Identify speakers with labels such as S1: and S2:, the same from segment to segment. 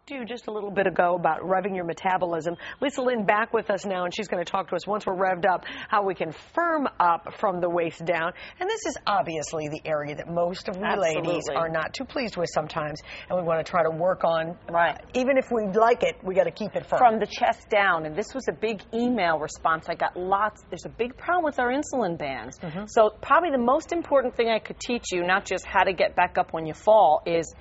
S1: to you just a little bit ago about revving your metabolism. Lisa Lynn back with us now, and she's going to talk to us once we're revved up, how we can firm up from the waist down. And this is obviously the area that most of we ladies are not too pleased with sometimes, and we want to try to work on.
S2: Right.
S1: Even if we like it, we got to keep it firm.
S2: From the chest down, and this was a big email response. I got lots. There's a big problem with our insulin bands. So probably the most important thing I could teach you, not just how to get back up when you fall, is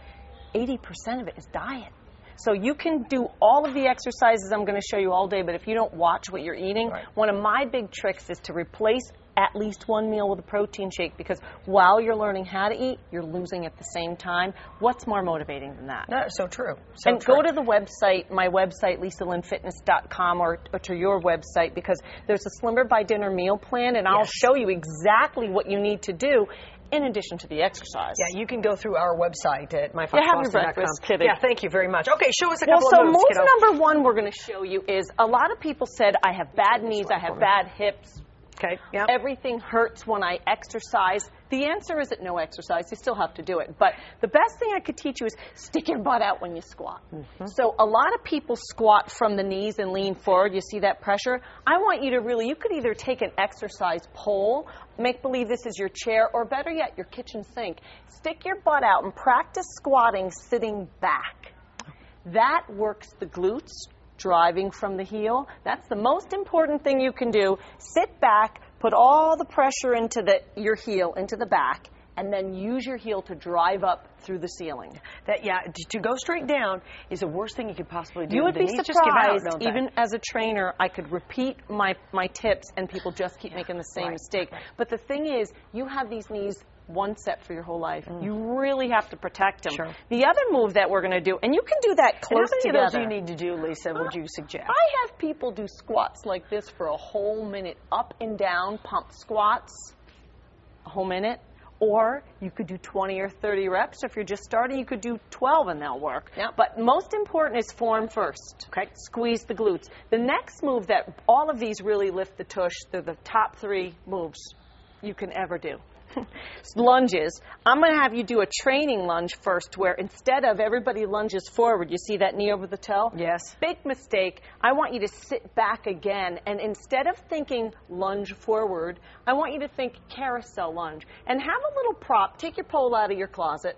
S2: 80% of it is diet. So you can do all of the exercises I'm going to show you all day, but if you don't watch what you're eating, one of my big tricks is to replace at least one meal with a protein shake, because while you're learning how to eat, you're losing at the same time. What's more motivating than that?
S1: That's so true.
S2: Go to the website, my website, lisalinnfitness.com, or to your website, because there's a Slimmer by Dinner meal plan, and I'll show you exactly what you need to do in addition to the exercise.
S1: Yeah, you can go through our website at
S2: myfoxboston.com. Yeah, have your breakfast, Kitty.
S1: Yeah, thank you very much. Okay, show us a couple of moves,
S2: move
S1: kiddo.
S2: number one we're going to show you is, a lot of people said, I have bad knees, I have bad hips.
S1: Okay. Yep.
S2: Everything hurts when I exercise. The answer isn't no exercise. You still have to do it. But the best thing I could teach you is stick your butt out when you squat. So a lot of people squat from the knees and lean forward. You see that pressure? I want you to really, you could either take an exercise pole, make believe this is your chair, or better yet, your kitchen sink. Stick your butt out and practice squatting sitting back. That works the glutes. Driving from the heel. That's the most important thing you can do. Sit back, put all the pressure into your heel, into the back, and then use your heel to drive up through the ceiling.
S1: To go straight down is the worst thing you could possibly do.
S2: You would be surprised, even as a trainer, I could repeat my tips and people just keep making the same mistake. But the thing is, you have these knees one set for your whole life. You really have to protect them. The other move that we're going to do, and you can do that close together.
S1: How many of those you need to do, Lisa, would you suggest?
S2: I have people do squats like this for a whole minute, up and down, pump squats, a whole minute. Or you could do 20 or 30 reps. If you're just starting, you could do 12 and they'll work. But most important is form first. Okay? Squeeze the glutes. The next move that all of these really lift the tush, they're the top 3 moves you can ever do. Lunges. I'm going to have you do a training lunge first, where instead of everybody lunges forward, you see that knee over the toe?
S1: Yes.
S2: Big mistake. I want you to sit back again, and instead of thinking lunge forward, I want you to think carousel lunge. And have a little prop. Take your pole out of your closet.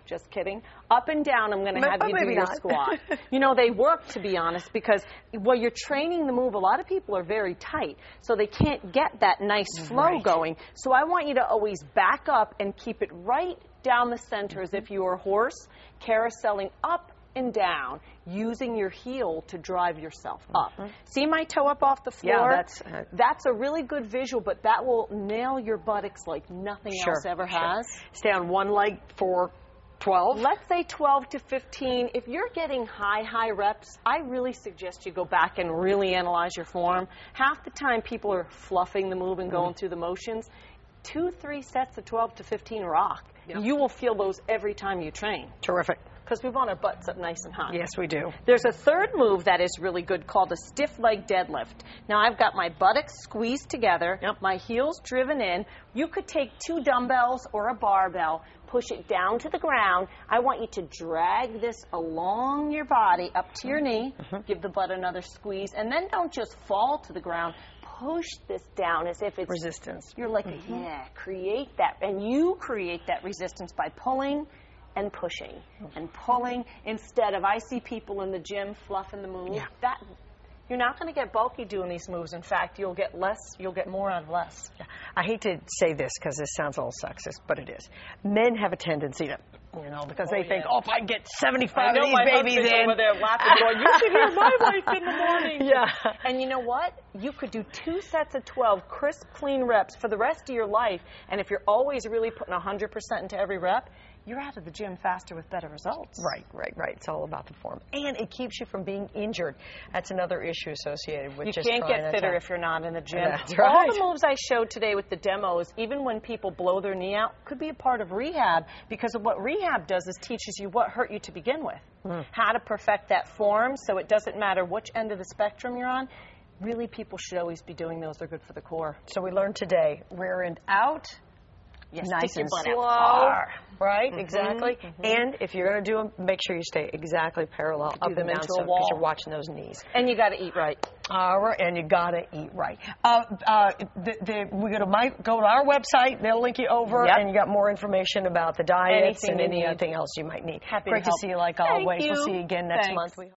S2: Just kidding. Up and down, I'm going to have you do your squat. You know, they work, to be honest, because while you're training the move, a lot of people are very tight, so they can't get that nice flow going. So I want you to always back up and keep it right down the center as if you were a horse, carouseling up and down, using your heel to drive yourself up. See my toe up off the floor?
S1: Yeah,
S2: that's a really good visual, but that will nail your buttocks like nothing else ever has.
S1: Stay on one leg for 12?
S2: Let's say 12 to 15. If you're getting high reps, I really suggest you go back and really analyze your form. Half the time people are fluffing the move and going through the motions. 2-3 sets of 12 to 15 rock. You will feel those every time you train.
S1: Terrific.
S2: Because we want our butts up nice and high.
S1: Yes, we do.
S2: There's a third move that is really good called a stiff leg deadlift. Now, I've got my buttocks squeezed together, my heels driven in. You could take 2 dumbbells or a barbell, push it down to the ground. I want you to drag this along your body up to your knee, give the butt another squeeze, and then don't just fall to the ground. Push this down as if it's
S1: resistance.
S2: You're like, create that. And you create that resistance by pulling and pushing and pulling, instead of, I see people in the gym fluffing the move. You're not going to get bulky doing these moves. In fact, you'll get more out of less.
S1: I hate to say this because this sounds a little sexist, but it is. Men have a tendency to, because they think, if I get 75 of these babies in.
S2: Over there laughing, going, you should hear my wife in the morning. And you know what? You could do 2 sets of 12 crisp, clean reps for the rest of your life. And if you're always really putting 100% into every rep, you're out of the gym faster with better results.
S1: Right. It's all about the form. And it keeps you from being injured. That's another issue associated with just trying to...
S2: You can't get fitter if you're not in the gym.
S1: That's right.
S2: All the moves I showed today with the demos, even when people blow their knee out, could be a part of rehab, because of what rehab does is teaches you what hurt you to begin with. How to perfect that form so it doesn't matter which end of the spectrum you're on. Really, people should always be doing those. They're good for the core.
S1: So we learned today, rear end out,
S2: Yes,
S1: nice
S2: stick your
S1: and
S2: butt
S1: slow,
S2: out.
S1: right? Exactly. And if you're going to do them, make sure you stay exactly parallel up
S2: them
S1: and down
S2: into a wall.
S1: because you're watching those knees.
S2: And you got to eat right.
S1: All right, and you got to eat right. We're going to go to our website. They'll link you over, and you got more information about the diets and anything else you might need.
S2: Happy
S1: Great
S2: to help.
S1: see you like
S2: Thank
S1: always.
S2: you.
S1: We'll see you again next
S2: Thanks.
S1: month.